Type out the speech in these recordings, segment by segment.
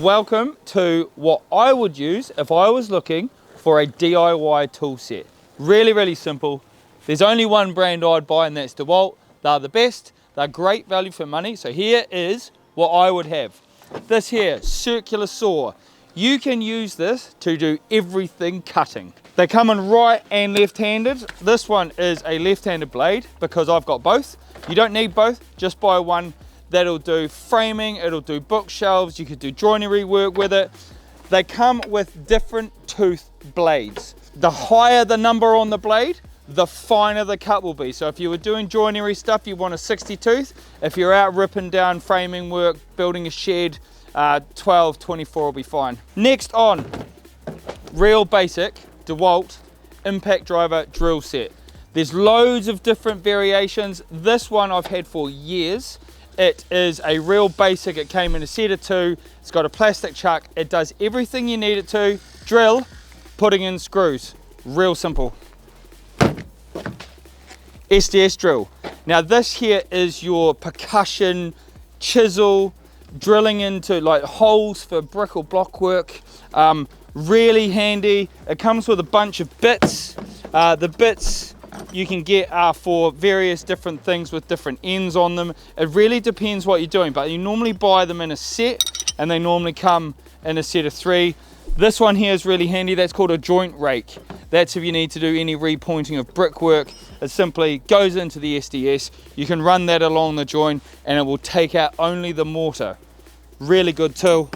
Welcome to what I would use if I was looking for a DIY tool set. Really simple. There's only one brand I'd buy, and that's DeWalt. They're the best. They're great value for money. So here is what I would have. This here, circular saw. You can use this to do everything cutting. They come in right and left-handed. This one is a left-handed blade because I've got both. You don't need both, just buy one. That'll do framing, it'll do bookshelves, you could do joinery work with it. They come with different tooth blades. The higher the number on the blade, the finer the cut will be. So if you were doing joinery stuff, you want a 60 tooth. If you're out ripping down framing work, building a shed, 12, 24 will be fine. Next on, real basic DeWalt impact driver drill set. There's loads of different variations. This one I've had for years. It is a real basic. It came in a set of two. It's got a plastic chuck. It does everything you need it to. Drill, putting in screws. Real simple. SDS drill. Now this here is your percussion chisel, drilling into like holes for brick or block work. Really handy. It comes with a bunch of bits. The bits you can get for various different things with different ends on them. It really depends what you're doing, but you normally buy them in a set, and they normally come in a set of 3. This one here is really handy. That's called a joint rake. That's if you need to do any repointing of brickwork. It simply goes into the SDS. You can run that along the joint and it will take out only the mortar. Really good tool.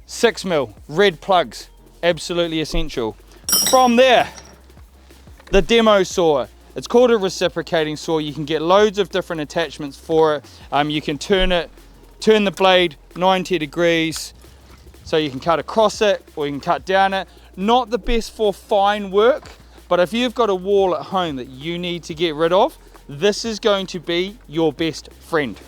6mm red plugs, absolutely essential. From there, the demo saw. It's called a reciprocating saw. You can get loads of different attachments for it. You can turn the blade 90 degrees, so you can cut across it or you can cut down it. Not the best for fine work, but if you've got a wall at home that you need to get rid of, this is going to be your best friend.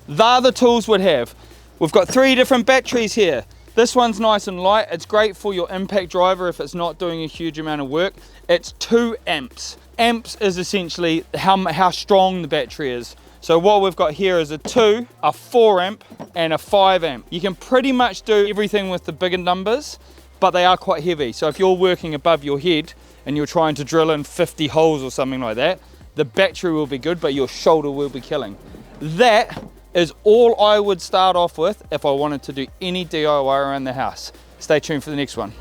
They're the tools we'd have. We've got 3 different batteries here. This one's nice and light. It's great for your impact driver if it's not doing a huge amount of work. It's 2 amps. Amps is essentially how strong the battery is. So what we've got here is a 2, a 4 amp, and a 5 amp. You can pretty much do everything with the bigger numbers, but they are quite heavy. So if you're working above your head and you're trying to drill in 50 holes or something like that, the battery will be good, but your shoulder will be killing. That is all I would start off with if I wanted to do any DIY around the house. Stay tuned for the next one.